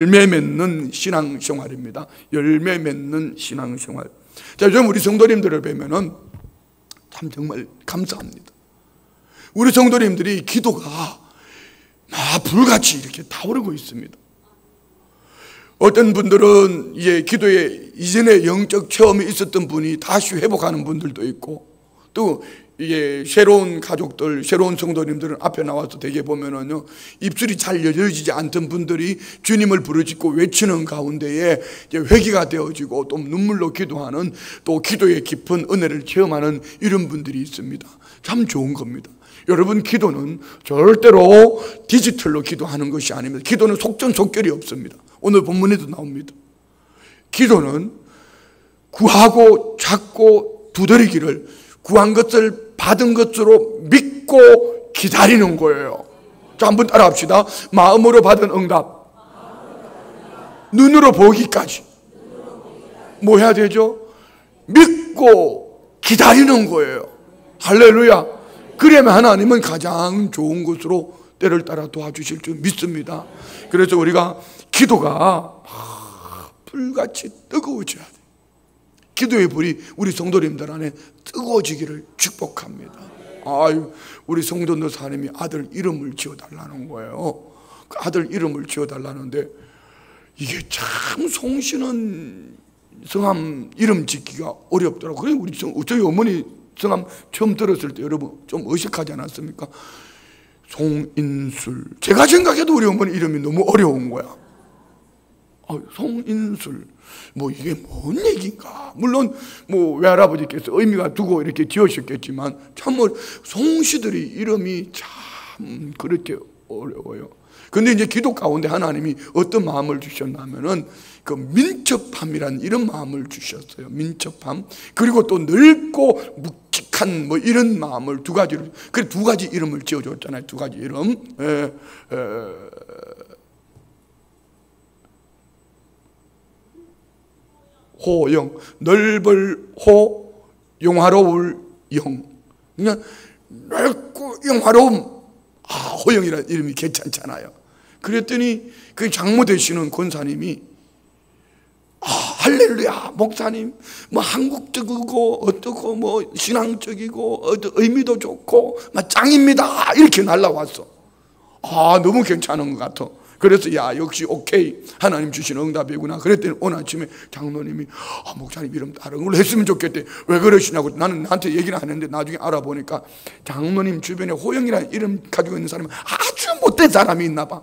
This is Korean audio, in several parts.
열매 맺는 신앙생활입니다. 열매 맺는 신앙생활. 자, 요즘 우리 성도님들을 뵈면은 참 정말 감사합니다. 우리 성도님들이 기도가 불같이 이렇게 타오르고 있습니다. 어떤 분들은 이제 기도에 이전에 영적 체험이 있었던 분이 다시 회복하는 분들도 있고, 또 이게 새로운 가족들, 새로운 성도님들은 앞에 나와서 대개 보면은요, 입술이 잘 열려지지 않던 분들이 주님을 부르짖고 외치는 가운데에 이제 회개가 되어지고 또 눈물로 기도하는, 또 기도의 깊은 은혜를 체험하는 이런 분들이 있습니다. 참 좋은 겁니다. 여러분, 기도는 절대로 디지털로 기도하는 것이 아닙니다. 기도는 속전속결이 없습니다. 오늘 본문에도 나옵니다. 기도는 구하고 찾고 두드리기를 구한 것을 받은 것으로 믿고 기다리는 거예요. 자, 한번 따라 합시다. 마음으로 받은 응답, 눈으로 보기까지 뭐 해야 되죠? 믿고 기다리는 거예요. 할렐루야. 그러면 하나님은 가장 좋은 것으로 때를 따라 도와주실 줄 믿습니다. 그래서 우리가 기도가 불같이 뜨거워져야 돼요. 기도의 불이 우리 성도님들 안에 뜨거워지기를 축복합니다. 아유, 우리 성도들 사람이 아들 이름을 지어달라는 거예요. 그 아들 이름을 지어달라는데 이게 참 송씨는 성함 이름 짓기가 어렵더라고요. 그래서 우리 저희 어머니 성함 처음 들었을 때 여러분 좀 어색하지 않았습니까? 송인술. 제가 생각해도 우리 어머니 이름이 너무 어려운 거야. 송인술. 뭐 이게 뭔 얘기인가? 물론 뭐 외할아버지께서 의미가 두고 이렇게 지으셨겠지만 참으로 송씨들이 이름이 참 그렇게 어려워요. 근데 이제 기도 가운데 하나님이 어떤 마음을 주셨냐면은 그 민첩함이란 이런 마음을 주셨어요. 민첩함. 그리고 또 넓고 묵직한 뭐 이런 마음을 두 가지를, 그래 두 가지 이름을 지어줬잖아요. 두 가지 이름. 호영, 넓을 호, 용화로울 영. 그냥 넓고 용화로움. 호영이라는 이름이 괜찮잖아요. 그랬더니 그 장모 되시는 권사님이 할렐루야, 목사님, 뭐 한국적이고 어떻고 뭐 신앙적이고 의미도 좋고 막 짱입니다. 이렇게 날라왔어. 너무 괜찮은 것 같아. 그래서 야, 역시 오케이, 하나님 주신 응답이구나. 그랬더니 오늘 아침에 장로님이 목사님 이름 다른 걸로 했으면 좋겠대. 왜 그러시냐고. 나는 나한테 얘기는 안 했는데 나중에 알아보니까 장로님 주변에 호영이라는 이름 가지고 있는 사람은 아주 못된 사람이 있나 봐.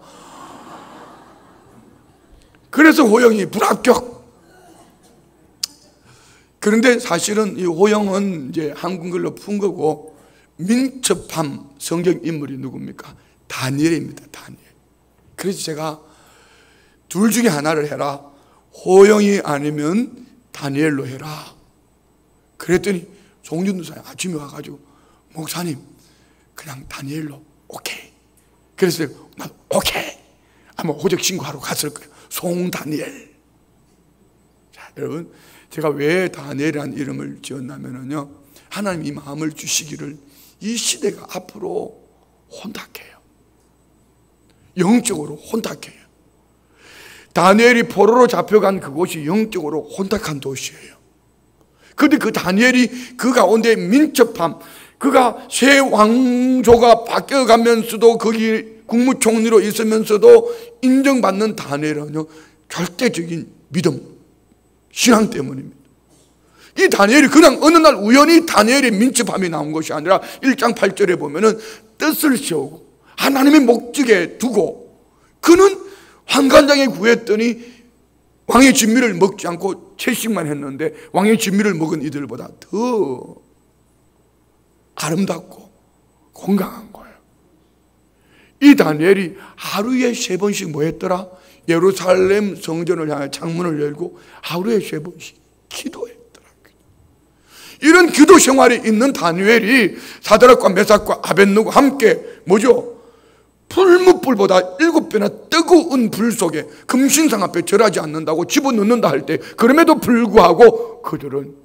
그래서 호영이 불합격. 그런데 사실은 이 호영은 이제 한국말로 푼 거고, 민첩함 성경 인물이 누굽니까? 다니엘입니다. 다니엘. 그래서 제가 둘 중에 하나를 해라. 호영이 아니면 다니엘로 해라. 그랬더니 송준도 사님 아침에 와가지고 목사님 그냥 다니엘로 오케이. 그래서 나 오케이. 아마 호적 신고하러 갔을 거예요. 송다니엘. 자, 여러분, 제가 왜 다니엘이라는 이름을 지었냐면요, 하나님이 마음을 주시기를 이 시대가 앞으로 혼탁해요. 영적으로 혼탁해요. 다니엘이 포로로 잡혀간 그곳이 영적으로 혼탁한 도시예요. 그런데 그 다니엘이 그 가운데 민첩함, 그가 새 왕조가 바뀌어가면서도 거기 국무총리로 있으면서도 인정받는 다니엘은요, 절대적인 믿음, 신앙 때문입니다. 이 다니엘이 그냥 어느 날 우연히 다니엘의 민첩함이 나온 것이 아니라 1장 8절에 보면은 뜻을 세우고 하나님의 목적에 두고, 그는 환관장에 구했더니 왕의 진미를 먹지 않고 채식만 했는데 왕의 진미를 먹은 이들보다 더 아름답고 건강한 거예요. 이 다니엘이 하루에 3번씩 뭐 했더라? 예루살렘 성전을 향해 창문을 열고 하루에 3번씩 기도했더라. 이런 기도 생활이 있는 다니엘이 사드락과 메삭과 아벳느고 함께 뭐죠? 풀무불보다 7배나 뜨거운 불 속에 금신상 앞에 절하지 않는다고 집어넣는다 할 때, 그럼에도 불구하고 그들은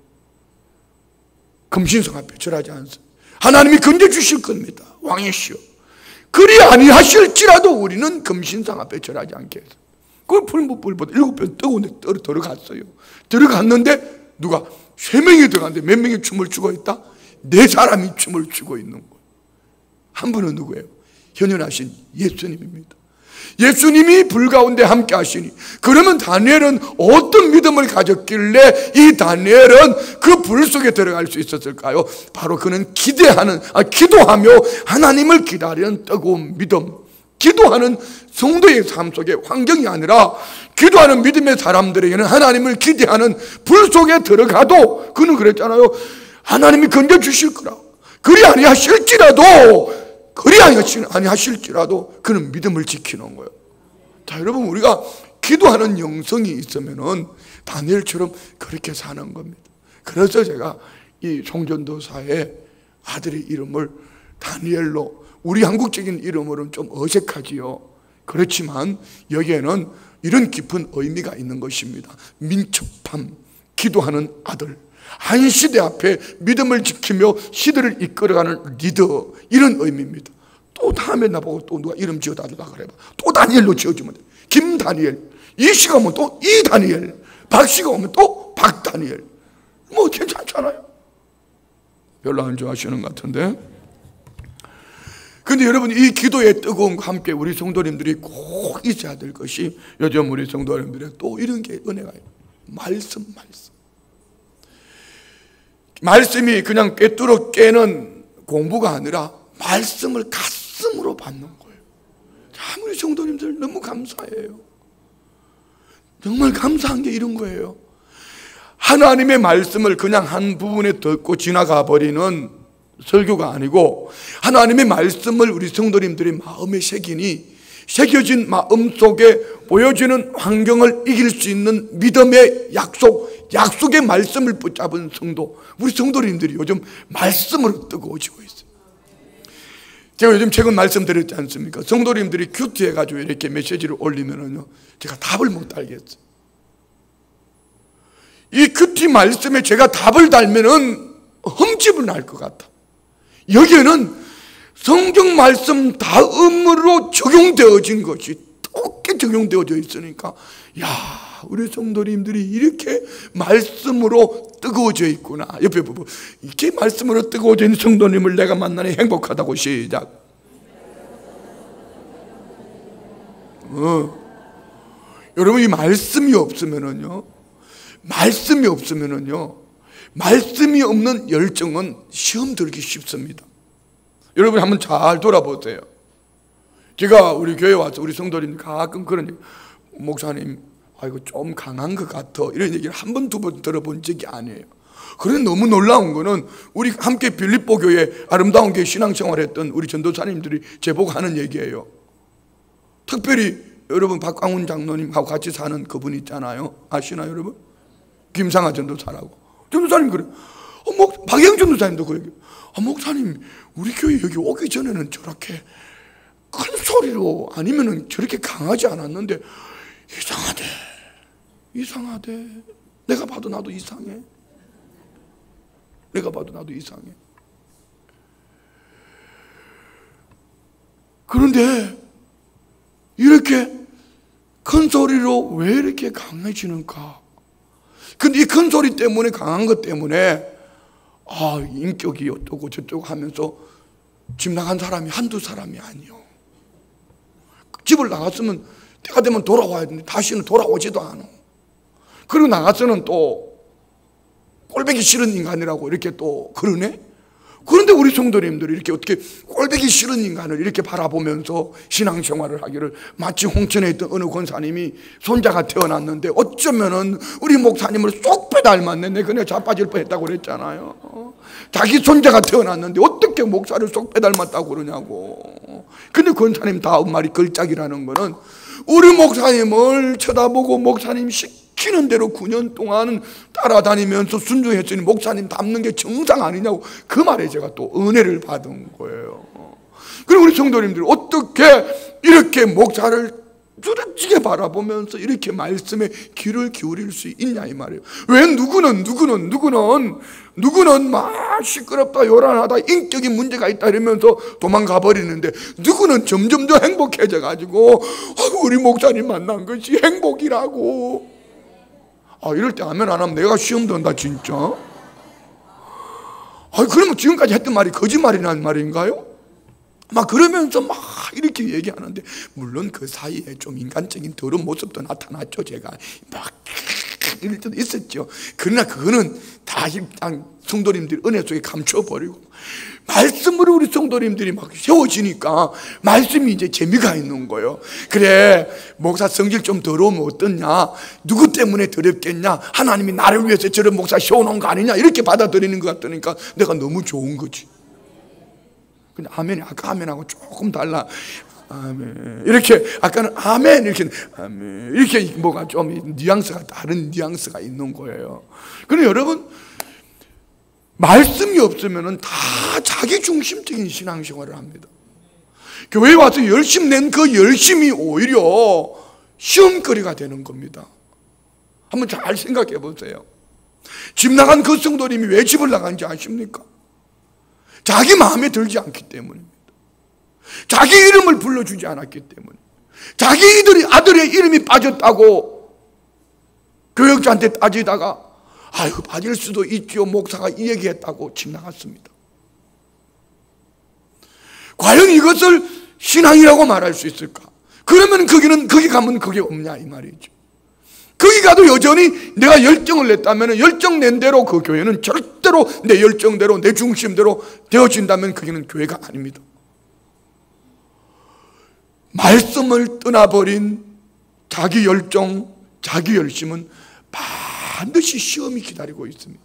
금신상 앞에 절하지 않습니다. 하나님이 건져주실 겁니다. 왕이시여. 그리 아니하실지라도 우리는 금신상 앞에 절하지 않겠습니다. 그 풀무불보다 7배 뜨거운 데 들어갔어요. 들어갔는데 누가 3명이 들어갔는데 몇 명이 춤을 추고 있다? 4사람이 춤을 추고 있는 거예요. 한 분은 누구예요? 현현하신 예수님입니다. 예수님이 불 가운데 함께 하시니, 그러면 다니엘은 어떤 믿음을 가졌길래 이 다니엘은 그 불 속에 들어갈 수 있었을까요? 바로 그는 기도하며 하나님을 기다리는 뜨거운 믿음, 기도하는 성도의 삶 속에 환경이 아니라 기도하는 믿음의 사람들에게는 하나님을 기대하는 불 속에 들어가도 그는 그랬잖아요. 하나님이 건져주실 거라. 그리 아니하실지라도 그는 믿음을 지키는 거예요. 자, 여러분, 우리가 기도하는 영성이 있으면은 다니엘처럼 그렇게 사는 겁니다. 그래서 제가 이 송전도사의 아들의 이름을 다니엘로, 우리 한국적인 이름으로는 좀 어색하지요. 그렇지만 여기에는 이런 깊은 의미가 있는 것입니다. 민첩함, 기도하는 아들, 한 시대 앞에 믿음을 지키며 시대를 이끌어가는 리더, 이런 의미입니다. 또 다음에 나보고 또 누가 이름 지어달라고 그래봐. 또 다니엘로 지어주면 돼. 김다니엘, 이씨가 오면 또 이다니엘, 박씨가 오면 또 박다니엘. 뭐 괜찮잖아요. 별로 안 좋아하시는 것 같은데. 근데 여러분, 이 기도의 뜨거움과 함께 우리 성도님들이 꼭 있어야 될 것이, 요즘 우리 성도님들의 또 이런 게 은혜가 있어요. 말씀이 그냥 꿰뚫어 깨는 공부가 아니라 말씀을 가슴으로 받는 거예요. 참, 우리 성도님들 너무 감사해요. 정말 감사한 게 이런 거예요. 하나님의 말씀을 그냥 한 부분에 듣고 지나가 버리는 설교가 아니고, 하나님의 말씀을 우리 성도님들이 마음에 새겨진 마음 속에 보여지는 환경을 이길 수 있는 믿음의 약속의 말씀을 붙잡은 성도, 우리 성도님들이 요즘 말씀으로 뜨거워지고 있어요. 제가 요즘 최근 말씀드렸지 않습니까? 성도님들이 큐티해가지고 이렇게 메시지를 올리면은요, 제가 답을 못 달겠어요. 이 큐티 말씀에 제가 답을 달면은 흠집을 날 것 같아. 여기에는 성경 말씀 다음으로 적용되어진 것이 똑같이 적용되어져 있으니까, 야, 우리 성도님들이 이렇게 말씀으로 뜨거워져 있구나. 옆에 보고, 이렇게 말씀으로 뜨거워져 있는 성도님을 내가 만나니 행복하다고. 시작. 여러분, 이 말씀이 없으면은요, 말씀이 없는 열정은 시험 들기 쉽습니다. 여러분, 한번 잘 돌아보세요. 제가 우리 교회 와서 우리 성도님 가끔 그런 얘기, 목사님, 이거 좀 강한 것 같아, 이런 얘기를 한 번, 두 번 들어본 적이 아니에요. 그런데 너무 놀라운 거는, 우리 함께 빌립보 교회, 아름다운 교회 신앙생활했던 우리 전도사님들이 제보고 하는 얘기예요. 특별히 여러분, 박광훈 장로님하고 같이 사는 그분 있잖아요. 아시나요, 여러분? 김상아 전도사라고. 전도사님 그래. 박영 전도사님도 그래요. 목사님, 우리 교회 여기 오기 전에는 저렇게 큰 소리로, 아니면은 저렇게 강하지 않았는데 이상하대. 내가 봐도 나도 이상해. 그런데 이렇게 큰 소리로 왜 이렇게 강해지는가? 근데 이 큰 소리 때문에, 강한 것 때문에 인격이 어쩌고 저쩌고 하면서 집 나간 사람이 한두 사람이 아니요. 집을 나갔으면 때가 되면 돌아와야 되는데 다시는 돌아오지도 않아. 그리고 나가서는 또 꼴보기 싫은 인간이라고 이렇게 또 그러네? 그런데 우리 성도님들이 이렇게 어떻게 꼴보기 싫은 인간을 이렇게 바라보면서 신앙생활을 하기를, 마치 홍천에 있던 어느 권사님이 손자가 태어났는데 어쩌면은 우리 목사님을 쏙 빼닮았네. 내가 그냥 자빠질 뻔했다고 그랬잖아요. 자기 손자가 태어났는데 어떻게 목사를 쏙 빼닮았다고 그러냐고. 근데 권사님 다음 말이 걸작이라는 거는, 우리 목사님을 쳐다보고 목사님 시키는 대로 9년 동안 따라다니면서 순종했으니 목사님 닮는 게 정상 아니냐고. 그 말에 제가 또 은혜를 받은 거예요. 그리고 우리 성도님들이 어떻게 이렇게 목사를 뚜렷지게 바라보면서 이렇게 말씀에 귀를 기울일 수 있냐 이 말이에요. 왜 누구는 막 시끄럽다 요란하다 인격인 문제가 있다 이러면서 도망가 버리는데, 누구는 점점 더 행복해져 가지고 우리 목사님 만난 것이 행복이라고. 이럴 때 아멘 안 하면 내가 시험 든다 진짜. 그러면 지금까지 했던 말이 거짓말이라는 말인가요? 막 그러면서 막 이렇게 얘기하는데, 물론 그 사이에 좀 인간적인 더러운 모습도 나타났죠. 제가 막 이럴 때도 있었죠. 그러나 그거는 다 성도님들이 은혜 속에 감춰버리고, 말씀으로 우리 성도님들이 막 세워지니까 말씀이 이제 재미가 있는 거예요. 그래, 목사 성질 좀 더러우면 어떻냐, 누구 때문에 더럽겠냐, 하나님이 나를 위해서 저런 목사 세워놓은 거 아니냐, 이렇게 받아들이는 것 같으니까 내가 너무 좋은 거지. 근데 아멘이 아까 아멘하고 조금 달라. 아멘. 이렇게 아까는 아멘 이렇게 뭐가 좀 뉘앙스가 다른 뉘앙스가 있는 거예요. 그럼 여러분, 말씀이 없으면은 다 자기 중심적인 신앙생활을 합니다. 교회에 와서 열심 낸 그 열심이 오히려 시험거리가 되는 겁니다. 한번 잘 생각해 보세요. 집 나간 그 성도님이 왜 집을 나간지 아십니까? 자기 마음에 들지 않기 때문입니다. 자기 이름을 불러주지 않았기 때문에. 자기 아들의 이름이 빠졌다고 교역자한테 따지다가 빠질 수도 있죠, 목사가 이 얘기했다고 집 나갔습니다. 과연 이것을 신앙이라고 말할 수 있을까? 그러면 거기 가면 그게 없냐 이 말이죠. 거기 가도 여전히 내가 열정을 냈다면 열정 낸 대로 그 교회는 절대로 내 열정대로 내 중심대로 되어진다면 그게는 교회가 아닙니다. 말씀을 떠나버린 자기 열정, 자기 열심은 반드시 시험이 기다리고 있습니다.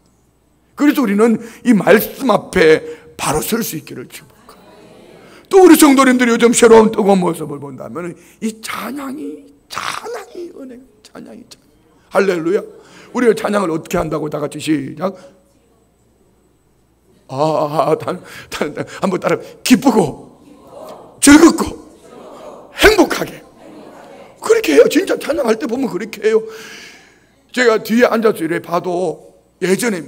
그래서 우리는 이 말씀 앞에 바로 설 수 있기를 축복합니다. 또 우리 성도님들이 요즘 새로운 뜨거운 모습을 본다면 이 찬양이 은혜가 찬양이 할렐루야. 우리가 찬양을 어떻게 한다고 다 같이 시작. 한번 따라. 기쁘고 즐겁고 행복하게. 그렇게 해요. 진짜 찬양할 때 보면 그렇게 해요. 제가 뒤에 앉아서 이렇게 봐도 예전에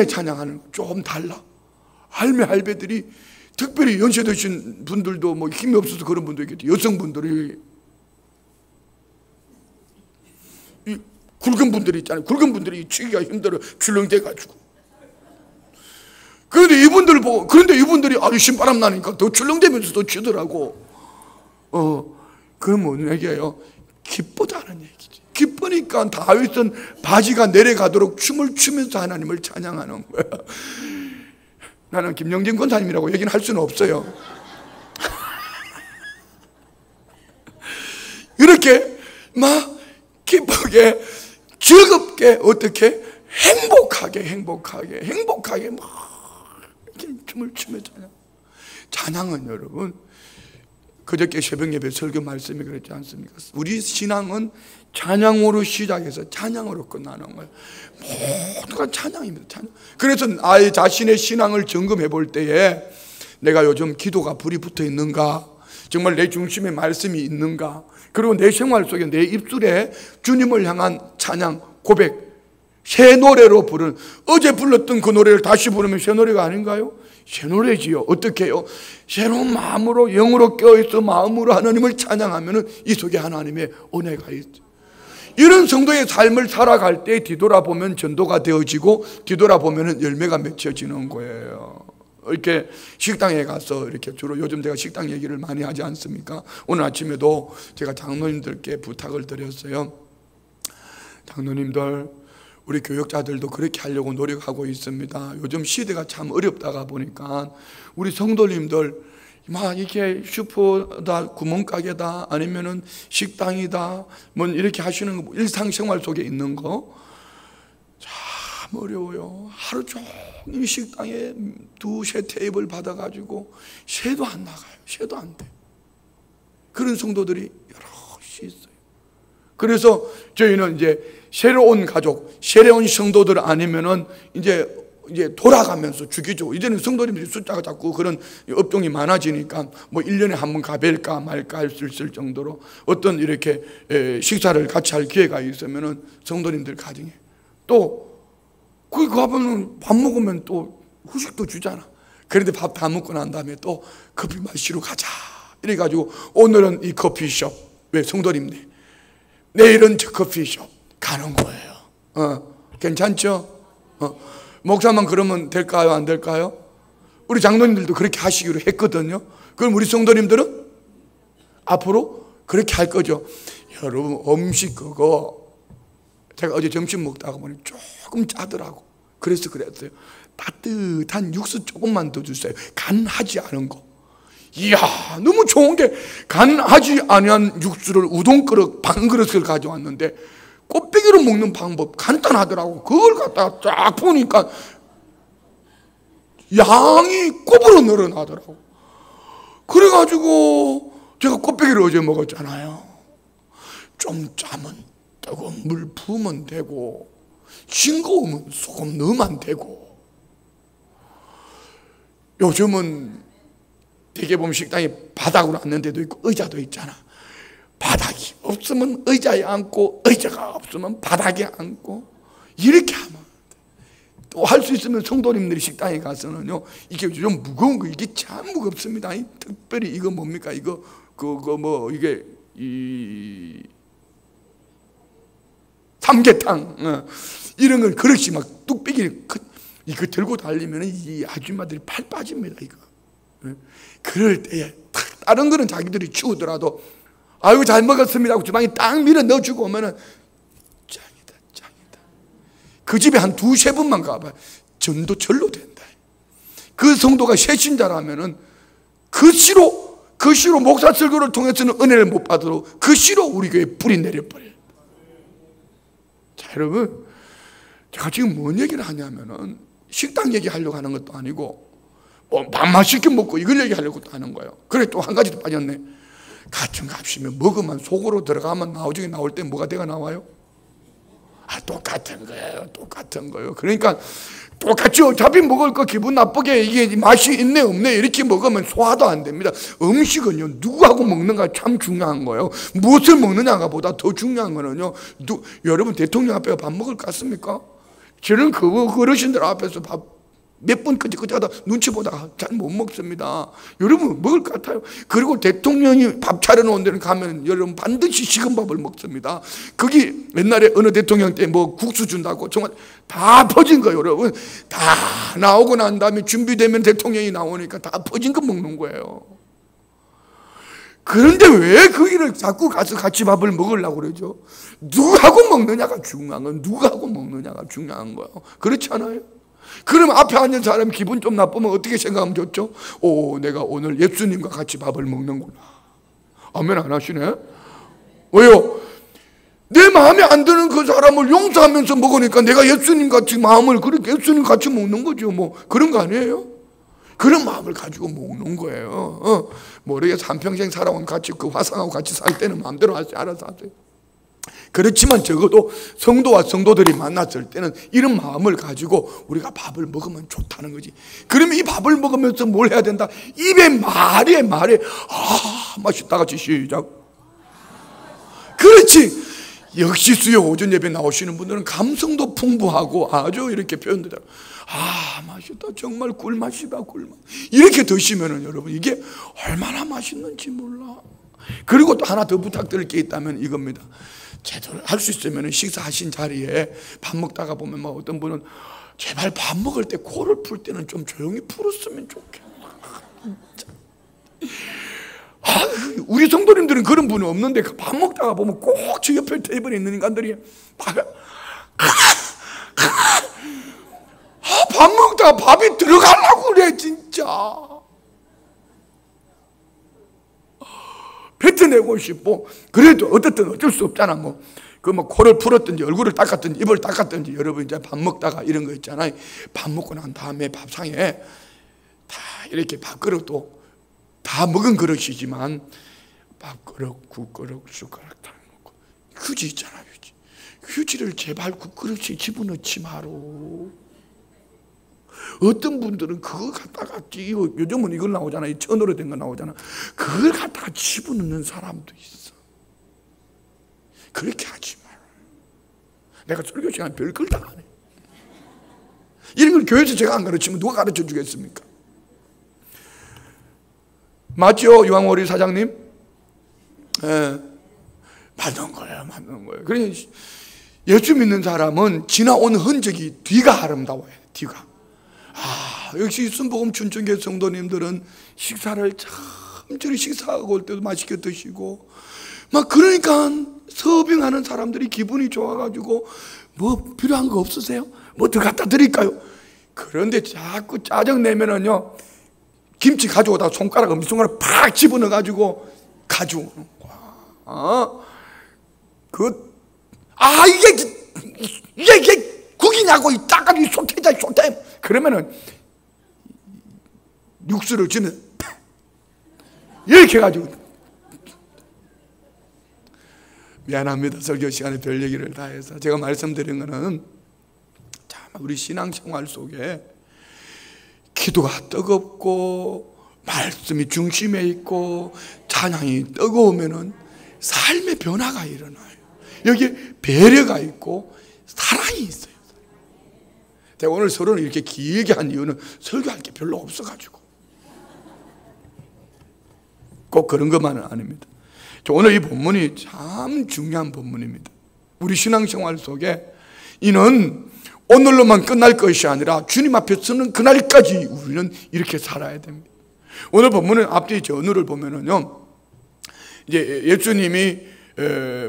찬양하는 거 좀 달라. 할배들이, 특별히 연세 드신 분들도 뭐 힘이 없어서 그런 분도 있겠죠. 여성분들이, 이 굵은 분들이 있잖아요. 굵은 분들이 치기가 힘들어 출렁대가지고. 그런데 이분들이 아주 신바람 나니까 더 출렁대면서도 치더라고. 그건 뭔 얘기예요? 기쁘다는 얘기지. 기쁘니까 다윗은 바지가 내려가도록 춤을 추면서 하나님을 찬양하는 거야. 나는 김영진 권사님이라고 얘기는 할 수는 없어요. 이렇게 막 기쁘게 즐겁게 어떻게 행복하게 막 춤을 추며 찬양은 여러분, 그저께 새벽 예배 설교 말씀이 그랬지 않습니까? 우리 신앙은 찬양으로 시작해서 찬양으로 끝나는 거예요. 모두가 찬양입니다. 찬양. 그래서 아예 자신의 신앙을 점검해 볼 때에 내가 요즘 기도가 불이 붙어 있는가, 정말 내 중심에 말씀이 있는가, 그리고 내 생활 속에 내 입술에 주님을 향한 찬양, 고백, 새 노래로 부른, 어제 불렀던 그 노래를 다시 부르면 새 노래가 아닌가요? 새 노래지요. 어떻게 해요? 새로운 마음으로, 영으로 깨어있어 마음으로 하나님을 찬양하면 이 속에 하나님의 은혜가 있죠. 이런 성도의 삶을 살아갈 때 뒤돌아보면 전도가 되어지고, 뒤돌아보면 열매가 맺혀지는 거예요. 이렇게 식당에 가서 이렇게 주로 요즘 제가 식당 얘기를 많이 하지 않습니까? 오늘 아침에도 제가 장로님들께 부탁을 드렸어요. 장로님들, 우리 교역자들도 그렇게 하려고 노력하고 있습니다. 요즘 시대가 참 어렵다가 보니까 우리 성도님들 막 이렇게 슈퍼다, 구멍가게다, 아니면은 식당이다, 뭐 이렇게 하시는 거, 일상생활 속에 있는 거 참 어려워요. 하루 종일 식당에 두세 테이블 받아가지고 새도 안 나가요. 새도 안 돼. 그런 성도들이 여럿이 있어요. 그래서 저희는 이제 새로운 가족, 새로운 성도들 아니면은 이제 이제 돌아가면서 주기적으로, 이제는 성도님들이 숫자가 자꾸 그런 업종이 많아지니까 뭐 1년에 한 번 가뵐까 말까 할 수 있을 정도로 어떤 이렇게 식사를 같이 할 기회가 있으면은 성도님들 가정에 또 거기 가보면 밥 먹으면 또 후식도 주잖아. 그런데 밥 다 먹고 난 다음에 또 커피 마시러 가자 이래가지고 오늘은 이 커피숍, 왜 성도님들 내일은 저 커피숍 가는 거예요. 괜찮죠? 목사만 그러면 될까요? 안 될까요? 우리 장로님들도 그렇게 하시기로 했거든요. 그럼 우리 성도님들은 앞으로 그렇게 할 거죠. 여러분, 음식 그거 제가 어제 점심 먹다가 보니 조금 짜더라고. 그래서 그랬어요. 따뜻한 육수 조금만 더 주세요. 간하지 않은 거. 이야, 너무 좋은 게 간하지 않은 육수를 우동 그릇 반 그릇을 가져왔는데 꽃배기로 먹는 방법 간단하더라고. 그걸 갖다가 쫙 보니까 양이 꼽으로 늘어나더라고. 그래가지고 제가 꽃배기를 어제 먹었잖아요. 좀 짜면 뜨거운 물 부으면 되고, 싱거우면 소금 넣으면 되고. 요즘은 되게 보면 식당에 바닥으로 앉는 데도 있고 의자도 있잖아. 바닥이 없으면 의자에 앉고, 의자가 없으면 바닥에 앉고, 이렇게 하면 또 할 수 있으면 성도님들이 식당에 가서는요, 이게 좀 무거운 거, 이게 참 무겁습니다. 특별히 이거 뭡니까? 이거 그거 뭐 이게 이 삼계탕 이런 걸 그릇이 막 뚝배기 이거 들고 달리면 이 아줌마들이 팔 빠집니다. 이거 그럴 때에 다른 거는 자기들이 치우더라도 아이고 잘 먹었습니다 하고 주방에 딱 밀어 넣어주고 오면은 짱이다, 짱이다. 그 집에 한 두세 번만 가봐요. 전도 절로 된다. 그 성도가 새신자라면은 그 시로 목사 설교를 통해서는 은혜를 못 받아도 그 시로 우리 교회에 뿌리 내려버려요. 자, 여러분, 제가 지금 뭔 얘기를 하냐면은 식당 얘기하려고 하는 것도 아니고 뭐 밥 맛있게 먹고 이걸 얘기하려고 하는 거예요. 그래, 또 한 가지도 빠졌네. 같은 값이면 먹으면 속으로 들어가면 나오중에 나올 때 뭐가 돼가 나와요? 똑같은 거예요. 똑같은 거예요. 그러니까 똑같이 어차피 먹을 거 기분 나쁘게 이게 맛이 있네 없네 이렇게 먹으면 소화도 안 됩니다. 음식은요, 누구하고 먹는가 참 중요한 거예요. 무엇을 먹느냐가 보다 더 중요한 거는요, 여러분 대통령 앞에 밥 먹을 것 같습니까? 저는 그 어르신들 앞에서 밥 몇 번 끄적끄적하다 눈치 보다가 잘 못 먹습니다. 여러분 먹을 것 같아요. 그리고 대통령이 밥 차려놓은 데는 가면 여러분 반드시 식은 밥을 먹습니다. 거기 옛날에 어느 대통령 때 뭐 국수 준다고 정말 다 퍼진 거예요. 여러분 다 나오고 난 다음에 준비되면 대통령이 나오니까 다 퍼진 거 먹는 거예요. 그런데 왜 거기를 자꾸 가서 같이 밥을 먹으려고 그러죠? 누구하고 먹느냐가 중요한 거예요. 누구하고 먹느냐가 중요한 거예요. 그렇지 않아요? 그럼 앞에 앉은 사람이 기분 좀 나쁘면 어떻게 생각하면 좋죠? 오, 내가 오늘 예수님과 같이 밥을 먹는구나. 아멘 안 하시네? 왜요? 내 마음에 안 드는 그 사람을 용서하면서 먹으니까 내가 예수님 같이 마음을 그렇게 예수님 같이 먹는 거죠. 뭐 그런 거 아니에요? 그런 마음을 가지고 먹는 거예요. 모르겠어. 한평생 살아온 같이 그 화상하고 같이 살 때는 마음대로 하세요. 알아서 하세요. 그렇지만 적어도 성도와 성도들이 만났을 때는 이런 마음을 가지고 우리가 밥을 먹으면 좋다는 거지. 그러면 이 밥을 먹으면서 뭘 해야 된다? 입에 말에 맛있다 같이 시작. 그렇지. 역시 수요 오전 예배 나오시는 분들은 감성도 풍부하고 아주 이렇게 표현되다. 맛있다. 정말 꿀맛이다. 꿀맛. 이렇게 드시면은 여러분 이게 얼마나 맛있는지 몰라. 그리고 또 하나 더 부탁드릴 게 있다면 이겁니다. 제대로 할 수 있으면 식사하신 자리에 밥 먹다가 보면 뭐 어떤 분은 제발 밥 먹을 때 코를 풀 때는 좀 조용히 풀었으면 좋겠다. 우리 성도님들은 그런 분은 없는데 밥 먹다가 보면 꼭 저 옆에 테이블에 있는 인간들이 밥 먹다가 밥이 들어가려고 그래 진짜. 뱉어내고 싶고 그래도 어쨌든 어쩔 수 없잖아. 뭐 코를 풀었든지 얼굴을 닦았든지 입을 닦았든지 여러분 이제 밥 먹다가 이런 거 있잖아요. 밥 먹고 난 다음에 밥상에 다 이렇게 밥그릇도 다 먹은 그릇이지만 밥그릇, 국그릇, 숟가락 다 먹고 휴지 있잖아요. 휴지를 제발 국그릇에 집어넣지 마로. 어떤 분들은 그걸 갖다가 요즘은 이걸 나오잖아. 이 천으로 된 거 나오잖아. 그걸 갖다가 집어넣는 사람도 있어. 그렇게 하지 마라. 내가 설교 시간 별걸 다 안 해. 이런 걸 교회에서 제가 안 가르치면 누가 가르쳐 주겠습니까? 맞죠? 유황오리 사장님? 예. 맞는 거예요. 맞는 거예요. 그러니 예수 믿는 사람은 지나온 흔적이 뒤가 아름다워요. 뒤가. 역시 순복음 춘천교회 성도님들은 식사를 참 저리 식사하고 올 때도 맛있게 드시고 막 그러니까 서빙하는 사람들이 기분이 좋아가지고 뭐 필요한 거 없으세요? 뭐 더 갖다 드릴까요? 그런데 자꾸 짜증내면은요 김치 가져오다가 손가락 엄지손가락 팍 집어넣어가지고 가져오는 거야. 이게 국이냐고 이 따가지 소태자 소태. 그러면은 육수를 주면 이렇게 해가지고 미안합니다. 설교 시간에 별 얘기를 다 해서 제가 말씀드린 거는 참 우리 신앙생활 속에 기도가 뜨겁고 말씀이 중심에 있고 찬양이 뜨거우면은 삶의 변화가 일어나요. 여기에 배려가 있고 사랑이 있어요. 제가 오늘 서론을 이렇게 길게 한 이유는 설교할 게 별로 없어가지고 꼭 그런 것만은 아닙니다. 오늘 이 본문이 참 중요한 본문입니다. 우리 신앙생활 속에 이는 오늘로만 끝날 것이 아니라 주님 앞에 서는 그날까지 우리는 이렇게 살아야 됩니다. 오늘 본문은 앞뒤 전후를 보면은요, 이제 예수님이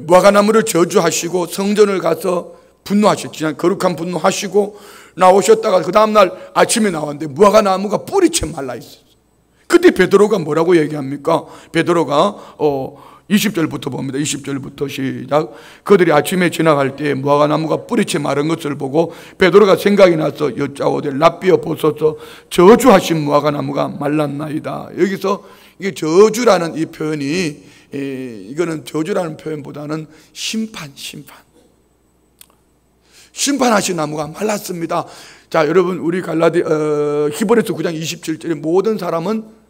무화과나무를 저주하시고 성전을 가서 분노하셨죠. 거룩한 분노하시고 나오셨다가 그 다음날 아침에 나왔는데 무화과나무가 뿌리채 말라 있었어요. 그때 베드로가 뭐라고 얘기합니까? 베드로가 20절부터 봅니다. 20절부터 시작. 그들이 아침에 지나갈 때 무화과나무가 뿌리채 마른 것을 보고 베드로가 생각이 나서 여짜오되 랍비여 보소서 저주하신 무화과나무가 말랐나이다. 여기서 이게 저주라는 이 표현이 이거는 저주라는 표현보다는 심판하신 나무가 말랐습니다. 자, 여러분 우리 히브리서 9장 27절에 모든 사람은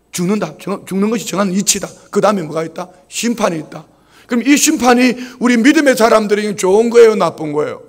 죽는다. 죽는 것이 정한 이치다. 그 다음에 뭐가 있다? 심판이 있다. 그럼 이 심판이 우리 믿음의 사람들에게 좋은 거예요? 나쁜 거예요?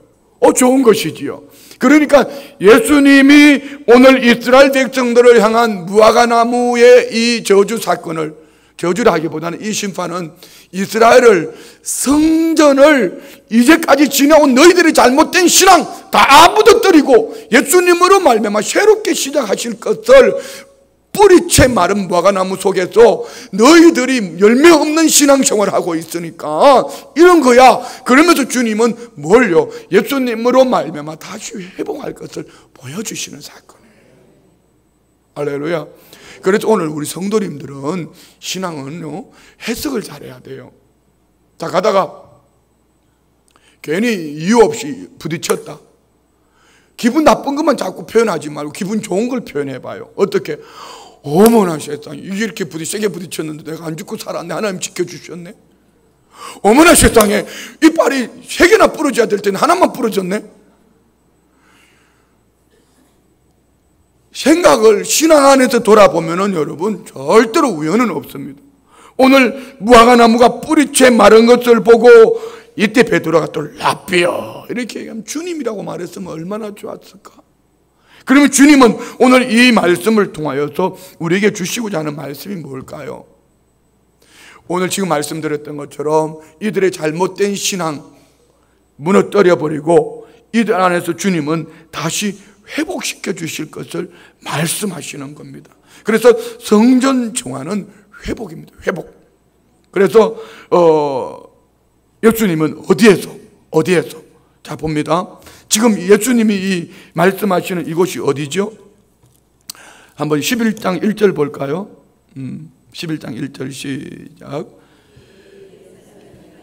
좋은 것이지요. 그러니까 예수님이 오늘 이스라엘 백성들을 향한 무화과나무의 이 저주 사건을, 저주라 하기보다는 이 심판은 이스라엘을, 성전을 이제까지 지나온 너희들의 잘못된 신앙 다 무너뜨리고 예수님으로 말미암아 새롭게 시작하실 것을 뿌리채 마른 무화과나무 속에서 너희들이 열매 없는 신앙생활을 하고 있으니까 이런 거야. 그러면서 주님은 뭘요? 예수님으로 말미암아 다시 회복할 것을 보여주시는 사건이에요. 할렐루야. 그래서 오늘 우리 성도님들은 신앙은요, 해석을 잘해야 돼요. 자, 가다가 괜히 이유 없이 부딪혔다. 기분 나쁜 것만 자꾸 표현하지 말고 기분 좋은 걸 표현해봐요. 어떻게? 어머나 세상에, 이게 이렇게 세게 부딪혔는데 내가 안 죽고 살았네. 하나님 지켜주셨네. 어머나 세상에, 이빨이 3개나 부러져야 될 때는 하나만 부러졌네. 생각을 신앙 안에서 돌아보면은 여러분 절대로 우연은 없습니다. 오늘 무화과나무가 뿌리채 마른 것을 보고 이때 베드로가 또 랍비여 이렇게 얘기하면 주님이라고 말했으면 얼마나 좋았을까. 그러면 주님은 오늘 이 말씀을 통하여서 우리에게 주시고자 하는 말씀이 뭘까요? 오늘 지금 말씀드렸던 것처럼 이들의 잘못된 신앙 무너뜨려 버리고 이들 안에서 주님은 다시 회복시켜 주실 것을 말씀하시는 겁니다. 그래서 성전 정화는 회복입니다. 회복. 그래서 예수님은 어디에서 자 봅니다. 지금 예수님이 이 말씀하시는 이곳이 어디죠? 한번 11장 1절 볼까요? 11장 1절 시작.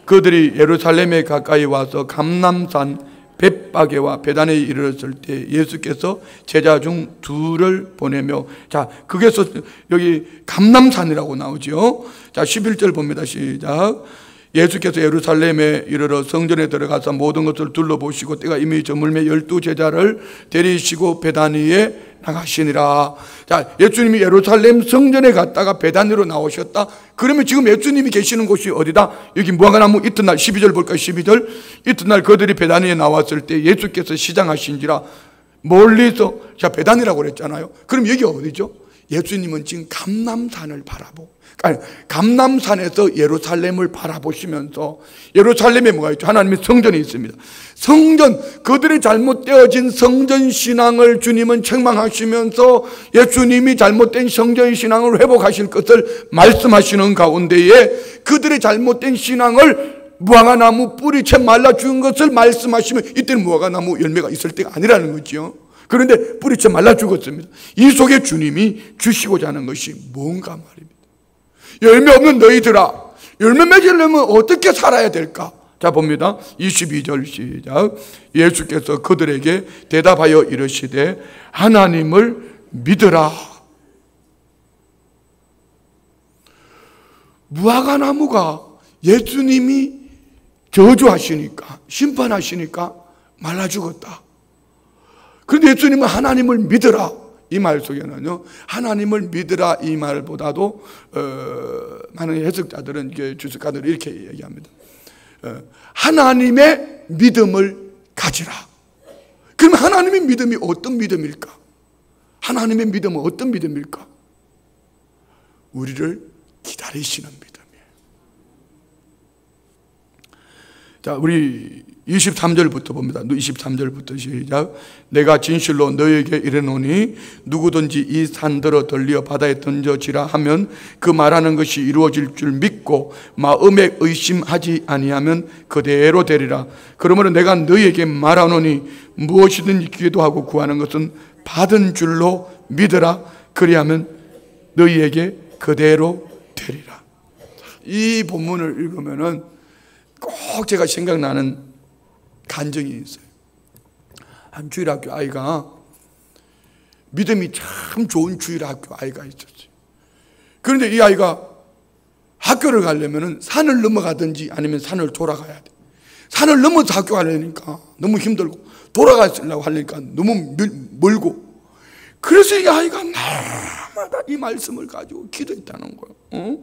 그들이 예루살렘에 가까이 와서 감람산 벳바게와 베단에 이르렀을 때 예수께서 제자 중 2를 보내며, 자, 거기서 여기 감람산이라고 나오죠. 자, 11절 봅니다. 시작. 예수께서 예루살렘에 이르러 성전에 들어가서 모든 것을 둘러보시고 때가 이미 저물매 12제자를 데리시고 베다니에 나가시니라. 자, 예수님이 예루살렘 성전에 갔다가 베다니로 나오셨다. 그러면 지금 예수님이 계시는 곳이 어디다? 여기 무화과나무 이튿날 12절 볼까요? 12절. 이튿날 그들이 베다니에 나왔을 때 예수께서 시장하신지라. 멀리서, 자, 베다니라고 그랬잖아요. 그럼 여기 어디죠? 예수님은 지금 감람산을 바라보고, 감람산에서 예루살렘을 바라보시면서, 예루살렘에 뭐가 있죠? 하나님의 성전이 있습니다. 성전, 그들이 잘못되어진 성전 신앙을 주님은 책망하시면서 예수님이 잘못된 성전 신앙을 회복하실 것을 말씀하시는 가운데에 그들의 잘못된 신앙을 무화과나무 뿌리채 말라 죽은 것을 말씀하시면, 이때는 무화과나무 열매가 있을 때가 아니라는 거죠. 그런데 뿌리채 말라 죽었습니다. 이 속에 주님이 주시고자 하는 것이 뭔가 말입니다. 열매 없는 너희들아, 열매 맺으려면 어떻게 살아야 될까? 자, 봅니다. 22절 시작. 예수께서 그들에게 대답하여 이르시되 하나님을 믿으라. 무화과나무가 예수님이 저주하시니까, 심판하시니까 말라 죽었다. 그런데 예수님은 하나님을 믿으라. 이 말 속에는요, 하나님을 믿으라 이 말보다도 많은 해석자들은, 주석가들은 이렇게 얘기합니다. 하나님의 믿음을 가지라. 그럼 하나님의 믿음이 어떤 믿음일까? 하나님의 믿음은 어떤 믿음일까? 우리를 기다리시는 믿음이에요. 자, 우리 23절부터 봅니다. 23절부터 시작. 내가 진실로 너에게 이르노니 누구든지 이 산들어 들려 바다에 던져지라 하면 그 말하는 것이 이루어질 줄 믿고 마음에 의심하지 아니하면 그대로 되리라. 그러므로 내가 너에게 말하노니 무엇이든지 기도하고 구하는 것은 받은 줄로 믿으라. 그리하면 너희에게 그대로 되리라. 이 본문을 읽으면은 꼭 제가 생각나는 간증이 있어요. 한 주일학교 아이가, 믿음이 참 좋은 주일학교 아이가 있었어요. 그런데 이 아이가 학교를 가려면 산을 넘어가든지 아니면 산을 돌아가야 돼. 산을 넘어서 학교 가려니까 너무 힘들고, 돌아가려고 하려니까 너무 멀고, 그래서 이 아이가 날마다 이 말씀을 가지고 기도했다는 거예요.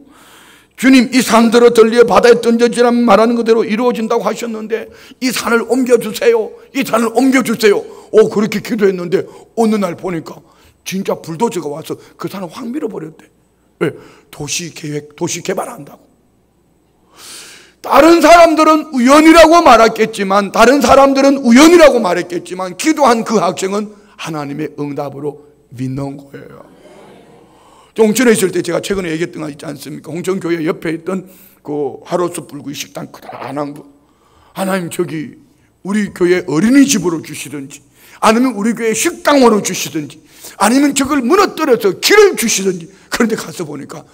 주님, 이 산들어 들려 바다에 던져지라면 말하는 그대로 이루어진다고 하셨는데 이 산을 옮겨주세요. 이 산을 옮겨주세요. 그렇게 기도했는데 어느 날 보니까 진짜 불도저가 와서 그 산을 확 밀어버렸대. 왜? 도시 개발한다고. 다른 사람들은 우연이라고 말했겠지만 기도한 그 학생은 하나님의 응답으로 믿는 거예요. 홍천에 있을 때 제가 최근에 얘기했던 거 있지 않습니까? 홍천교회 옆에 있던 그 하루수 불구이 식당 크다란 거, 하나님 저기 우리 교회 어린이집으로 주시든지 아니면 우리 교회 식당으로 주시든지 아니면 저걸 무너뜨려서 길을 주시든지. 그런데 가서 보니까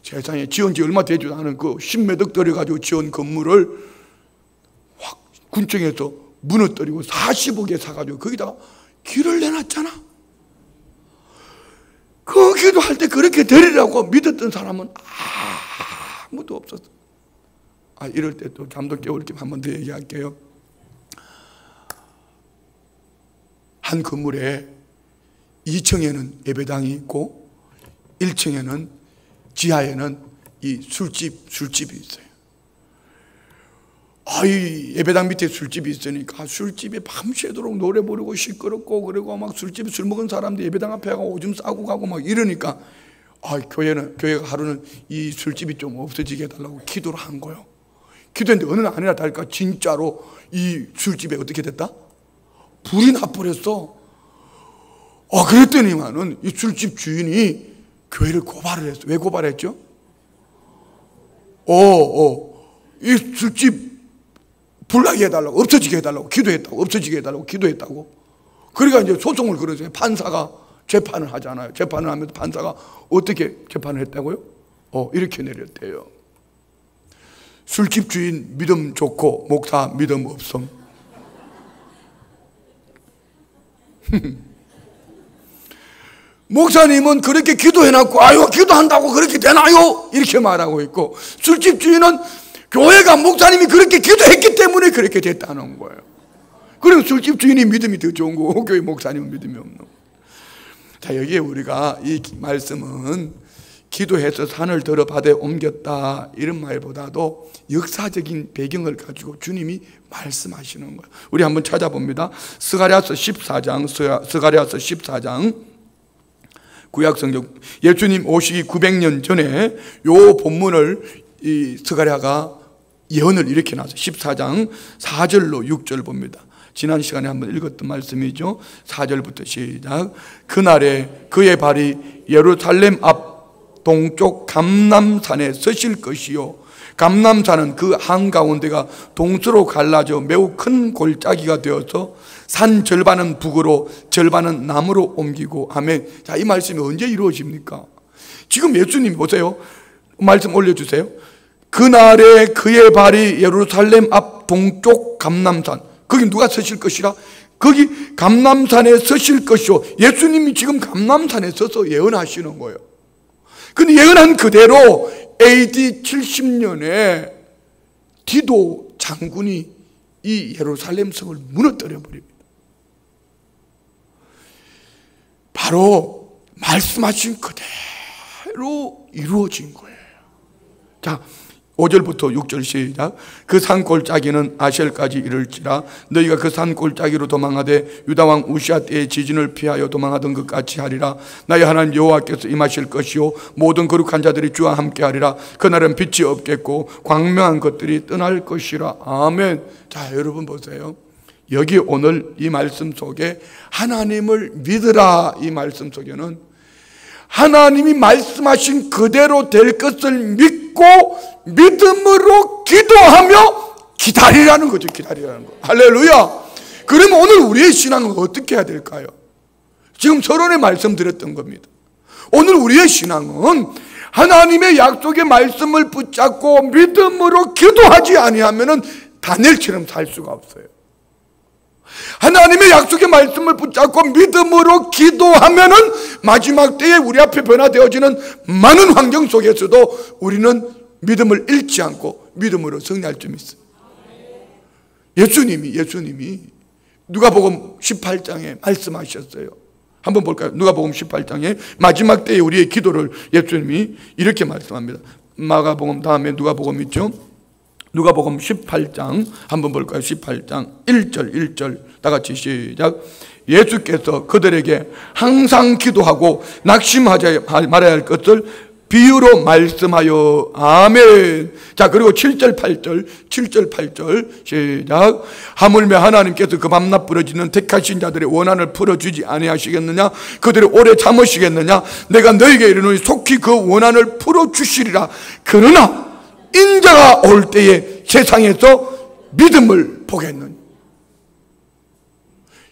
세상에 지은 지 얼마 되지도 않은 그 10매덕 들여가지고 지은 건물을 확 군청에서 무너뜨리고 40억에 사가지고 거기다가 길을 내놨잖아. 그 기도할 때 그렇게 되리라고 믿었던 사람은 아무도 없었어. 이럴 때 또 잠도 깨울 겸 한 번 더 얘기할게요. 한 건물에 2층에는 예배당이 있고 1층에는 지하에는 이 술집이 있어요. 이 예배당 밑에 술집이 있으니까 술집에 밤새도록 노래 부르고 시끄럽고, 그리고 막 술집에 술 먹은 사람들 예배당 앞에 가고 오줌 싸고 가고 막 이러니까 교회가 하루는 이 술집이 좀 없어지게 해달라고 기도를 한 거예요. 기도했는데 어느 날 아니라 다를까 진짜로 이 술집에 어떻게 됐다? 불이 나버렸어. 그랬더니만은 이 술집 주인이 교회를 고발을 했어. 왜 고발했죠? 이 술집 불나게 해달라고, 없어지게 해달라고 기도했다고, 없어지게 해달라고 기도했다고. 그러니까 이제 소송을 걸었어요. 판사가 재판을 하잖아요. 재판을 하면서 판사가 어떻게 재판을 했다고요? 이렇게 내렸대요. 술집 주인 믿음 좋고 목사 믿음 없음. 목사님은 그렇게 기도해놨고 기도한다고 그렇게 되나요? 이렇게 말하고 있고, 술집 주인은 교회가 목사님이 그렇게 기도했기 때문에 그렇게 됐다는 거예요. 그리고 술집 주인이 믿음이 더 좋은 거고 교회 목사님은 믿음이 없는 거예요. 자, 여기에 우리가 이 말씀은 기도해서 산을 들어 바다에 옮겼다 이런 말보다도 역사적인 배경을 가지고 주님이 말씀하시는 거예요. 우리 한번 찾아봅니다. 스가랴서 14장 구약성경, 예수님 오시기 900년 전에 요 본문을 이 스가랴가 예언을 이렇게 나서 14장 4절로 6절 봅니다. 지난 시간에 한번 읽었던 말씀이죠. 4절부터 시작. 그날에 그의 발이 예루살렘 앞 동쪽 감람산에 서실 것이요, 감람산은 그 한가운데가 동서로 갈라져 매우 큰 골짜기가 되어서 산 절반은 북으로 절반은 남으로 옮기고. 아멘. 자, 이 말씀이 언제 이루어집니까? 지금 예수님 보세요. 말씀 올려주세요. 그날에 그의 발이 예루살렘 앞 동쪽 감람산, 거기 누가 서실 것이라? 거기 감람산에 서실 것이요. 예수님이 지금 감람산에 서서 예언하시는 거예요. 근데 예언한 그대로 AD 70년에 디도 장군이 이 예루살렘 성을 무너뜨려 버립니다. 바로 말씀하신 그대로 이루어진 거예요. 자, 5절부터 6절 시작. 그 산골짜기는 아셀까지 이를지라. 너희가 그 산골짜기로 도망하되 유다왕 우시아 때의 지진을 피하여 도망하던 것 같이 하리라. 나의 하나님 여호와께서 임하실 것이요 모든 거룩한 자들이 주와 함께 하리라. 그날은 빛이 없겠고 광명한 것들이 떠날 것이라. 아멘. 자, 여러분 보세요. 여기 오늘 이 말씀 속에 하나님을 믿으라 이 말씀 속에는 하나님이 말씀하신 그대로 될 것을 믿고 믿음으로 기도하며 기다리라는 거죠. 기다리라는 거. 할렐루야. 그러면 오늘 우리의 신앙은 어떻게 해야 될까요? 지금 서론에 말씀드렸던 겁니다. 오늘 우리의 신앙은 하나님의 약속의 말씀을 붙잡고 믿음으로 기도하지 아니하면 다니엘처럼 살 수가 없어요. 하나님의 약속의 말씀을 붙잡고 믿음으로 기도하면은 마지막 때에 우리 앞에 변화되어지는 많은 환경 속에서도 우리는 믿음을 잃지 않고 믿음으로 승리할 줄 믿습니다. 예수님이 누가복음 18장에 말씀하셨어요. 한번 볼까요? 누가복음 18장에 마지막 때에 우리의 기도를 예수님이 이렇게 말씀합니다. 마가복음 다음에 누가복음 있죠? 누가복음 18장 한번 볼까요? 18장 1절 다 같이 시작. 예수께서 그들에게 항상 기도하고 낙심하지 말아야 할 것을 비유로 말씀하여. 아멘. 자, 그리고 7절 8절 시작. 하물며 하나님께서 그 밤낮 부러지는 택하신 자들의 원한을 풀어주지 아니하시겠느냐? 그들이 오래 참으시겠느냐? 내가 너에게 이르노니 속히 그 원한을 풀어주시리라. 그러나 인자가 올 때에 세상에서 믿음을 보겠느냐?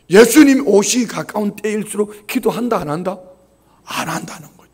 예수님 오시기 가까운 때일수록 기도한다 안 한다? 안 한다는 거죠.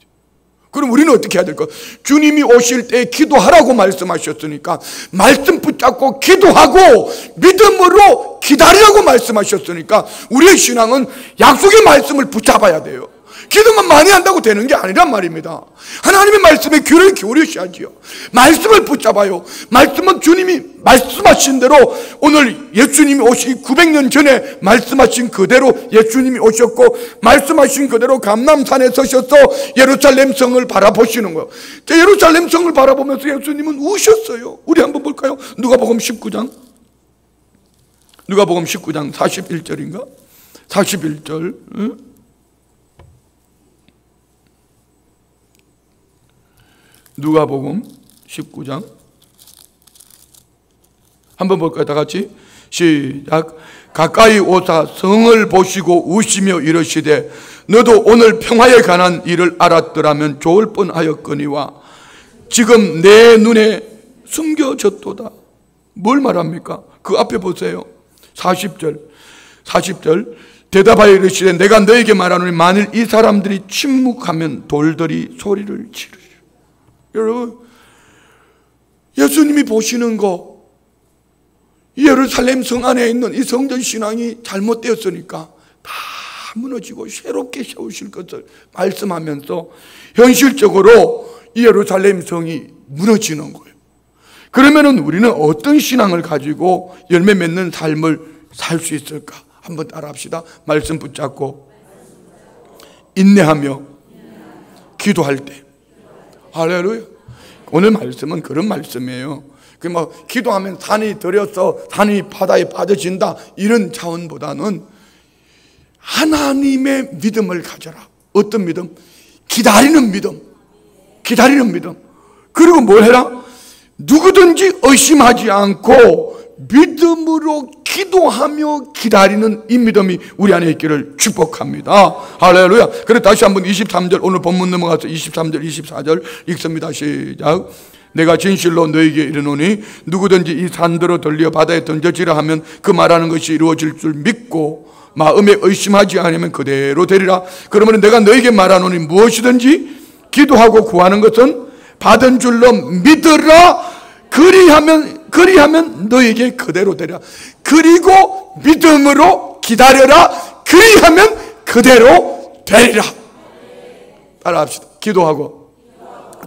그럼 우리는 어떻게 해야 될까? 주님이 오실 때 기도하라고 말씀하셨으니까 말씀 붙잡고 기도하고 믿음으로 기다리라고 말씀하셨으니까 우리의 신앙은 약속의 말씀을 붙잡아야 돼요. 기도만 많이 한다고 되는 게 아니란 말입니다. 하나님의 말씀에 귀를 기울이셔야지요. 말씀을 붙잡아요. 말씀은 주님이 말씀하신 대로 오늘 예수님이 오시기 900년 전에 말씀하신 그대로 예수님이 오셨고 말씀하신 그대로 감람산에 서셔서 예루살렘 성을 바라보시는 거예요. 예루살렘 성을 바라보면서 예수님은 우셨어요. 우리 한번 볼까요? 누가복음 19장 41절인가? 41절 응? 누가복음 19장 한번 볼까요? 다 같이 시작. 가까이 오사 성을 보시고 우시며 이르시되 너도 오늘 평화에 관한 일을 알았더라면 좋을 뻔하였거니와 지금 내 눈에 숨겨졌도다. 뭘 말합니까? 그 앞에 보세요. 40절 대답하여 이르시되 내가 너에게 말하노니 만일 이 사람들이 침묵하면 돌들이 소리를 지르리라. 여러분, 예수님이 보시는 거, 예루살렘 성 안에 있는 이 성전 신앙이 잘못되었으니까 다 무너지고 새롭게 세우실 것을 말씀하면서 현실적으로 이 예루살렘 성이 무너지는 거예요. 그러면은 우리는 어떤 신앙을 가지고 열매 맺는 삶을 살 수 있을까? 한번 따라 합시다. 말씀 붙잡고 인내하며 기도할 때. 할렐루야. 오늘 말씀은 그런 말씀이에요. 그 뭐 기도하면 산이 들여서 산이 바다에 빠져진다 이런 차원보다는 하나님의 믿음을 가져라. 어떤 믿음? 기다리는 믿음. 기다리는 믿음. 그리고 뭘 해라? 누구든지 의심하지 않고 믿음으로 기도하며 기다리는 이 믿음이 우리 안에 있기를 축복합니다. 할렐루야. 그래 다시 한번 23절 오늘 본문 넘어가서 23절 24절 읽습니다. 시작. 내가 진실로 너에게 이르노니 누구든지 이 산들어 돌려 바다에 던져지라 하면 그 말하는 것이 이루어질 줄 믿고 마음에 의심하지 않으면 그대로 되리라. 그러면 내가 너에게 말하노니 무엇이든지 기도하고 구하는 것은 받은 줄로 믿으라. 그리하면 너에게 그대로 되리라. 그리고 믿음으로 기다려라. 그리하면 그대로 되리라. 따라합시다. 기도하고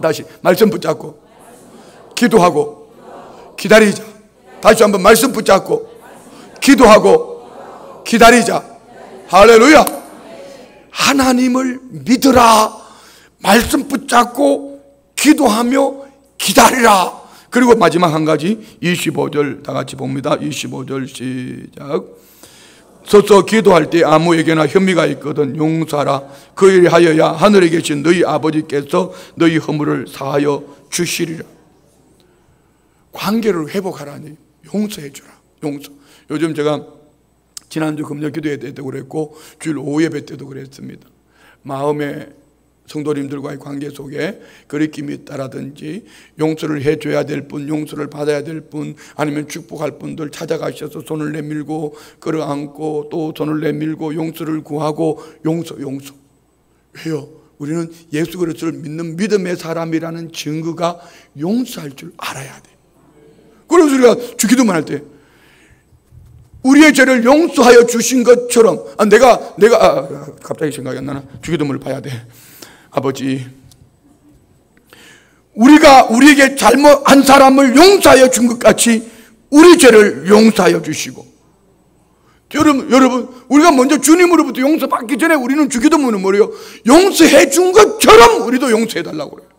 다시 말씀 붙잡고 기도하고 기다리자. 다시 한번 말씀 붙잡고 기도하고 기다리자. 할렐루야. 하나님을 믿으라. 말씀 붙잡고 기도하며 기다리라. 그리고 마지막 한 가지 25절 다 같이 봅니다. 25절 시작. 서서 기도할 때 아무에게나 혐의가 있거든 용서하라. 그리하여야 하늘에 계신 너희 아버지께서 너희 허물을 사하여 주시리라. 관계를 회복하라니 용서해 주라. 용서. 요즘 제가 지난주 금요 기도회 때도 그랬고 주일 오후 예배 때도 그랬습니다. 마음의 성도님들과의 관계 속에 거리낌이 있다라든지 용서를 해줘야 될 분, 용서를 받아야 될 분, 아니면 축복할 분들 찾아가셔서 손을 내밀고 끌어안고 또 손을 내밀고 용서를 구하고 용서. 왜요? 우리는 예수 그리스도를 믿는 믿음의 사람이라는 증거가 용서할 줄 알아야 돼. 그래서 우리가 주기도만 할 때 우리의 죄를 용서하여 주신 것처럼 내가 갑자기 생각이 안 나나? 주기도문을 봐야 돼. 아버지, 우리가 우리에게 잘못한 사람을 용서하여 준 것 같이 우리 죄를 용서하여 주시고, 여러분 우리가 먼저 주님으로부터 용서받기 전에 우리는 주기도문은 뭐래요? 용서해 준 것처럼 우리도 용서해 달라고 그래요.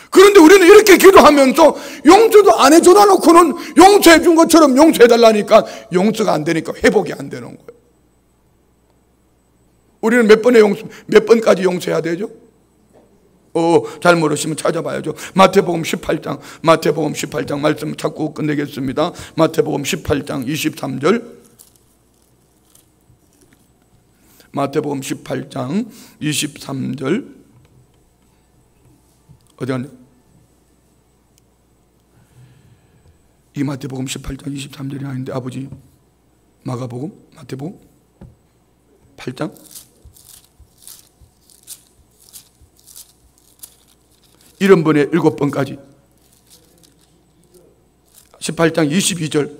그런데 우리는 이렇게 기도하면서 용서도 안 해줘다 놓고는 용서해 준 것처럼 용서해 달라니까 용서가 안 되니까 회복이 안 되는 거예요. 우리는 몇 번까지 용서해야 되죠? 잘 모르시면 찾아봐야죠. 마태복음 18장 말씀 찾고 끝내겠습니다. 마태복음 18장 23절. 마태복음 18장 23절. 어디 갔냐? 이 마태복음 18장 23절이 아닌데 아버지, 마가복음? 마태복음? 8장? 이런 번에 7번까지 18장 22절.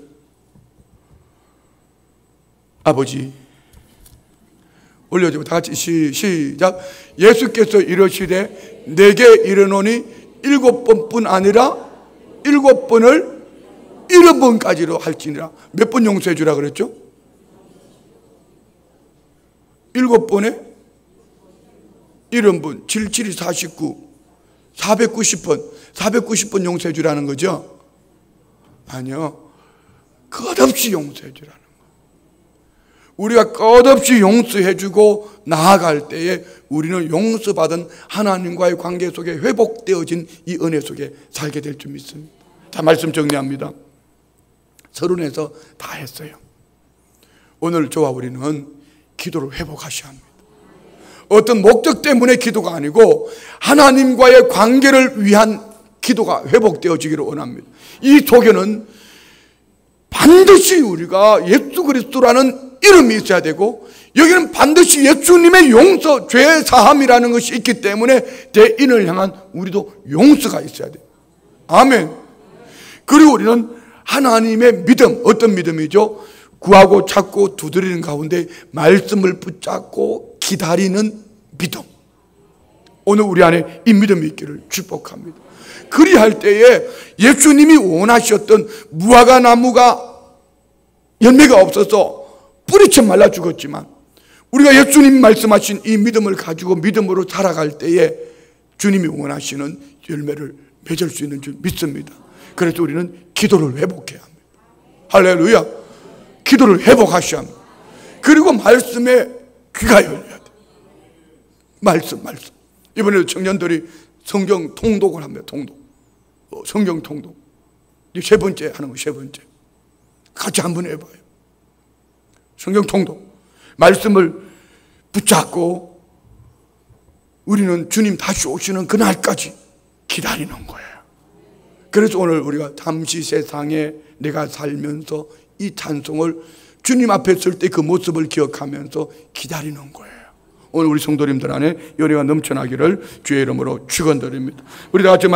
아버지 올려주고 다 같이 시작. 예수께서 이르시되 내게 이르노니 7번뿐 아니라 7번을 70번까지로 할지니라. 몇 번 용서해 주라 그랬죠? 7번에 70번 77이 49 490번 용서해 주라는 거죠? 아니요, 끝없이 용서해 주라는 거예요. 우리가 끝없이 용서해 주고 나아갈 때에 우리는 용서받은 하나님과의 관계 속에 회복되어진 이 은혜 속에 살게 될 줄 믿습니다. 자, 말씀 정리합니다. 서론에서 다 했어요. 오늘 저와 우리는 기도를 회복하셔야 합니다. 어떤 목적 때문에 기도가 아니고 하나님과의 관계를 위한 기도가 회복되어지기를 원합니다. 이 속에는 반드시 우리가 예수 그리스도라는 이름이 있어야 되고, 여기는 반드시 예수님의 용서, 죄 사함이라는 것이 있기 때문에 대인을 향한 우리도 용서가 있어야 돼요. 아멘. 그리고 우리는 하나님의 믿음, 어떤 믿음이죠? 구하고 찾고 두드리는 가운데 말씀을 붙잡고 기다리는 믿음. 오늘 우리 안에 이 믿음이 있기를 축복합니다. 그리할 때에 예수님이 원하셨던 무화과 나무가 열매가 없어서 뿌리쳐 말라 죽었지만, 우리가 예수님 말씀하신 이 믿음을 가지고 믿음으로 살아갈 때에 주님이 원하시는 열매를 맺을 수 있는 줄 믿습니다. 그래서 우리는 기도를 회복해야 합니다. 할렐루야. 기도를 회복하셔야 합니다. 그리고 말씀에 귀가 열려야 돼. 말씀. 이번에도 청년들이 성경 통독을 합니다. 통독. 성경 통독. 세 번째 하는 거, 세 번째. 같이 한번 해봐요. 성경 통독. 말씀을 붙잡고 우리는 주님 다시 오시는 그날까지 기다리는 거예요. 그래서 오늘 우리가 잠시 세상에 내가 살면서 이 찬송을 주님 앞에 설 때 그 모습을 기억하면서 기다리는 거예요. 오늘 우리 성도님들 안에 열의가 넘쳐나기를 주의 이름으로 축원드립니다. 우리 다 같이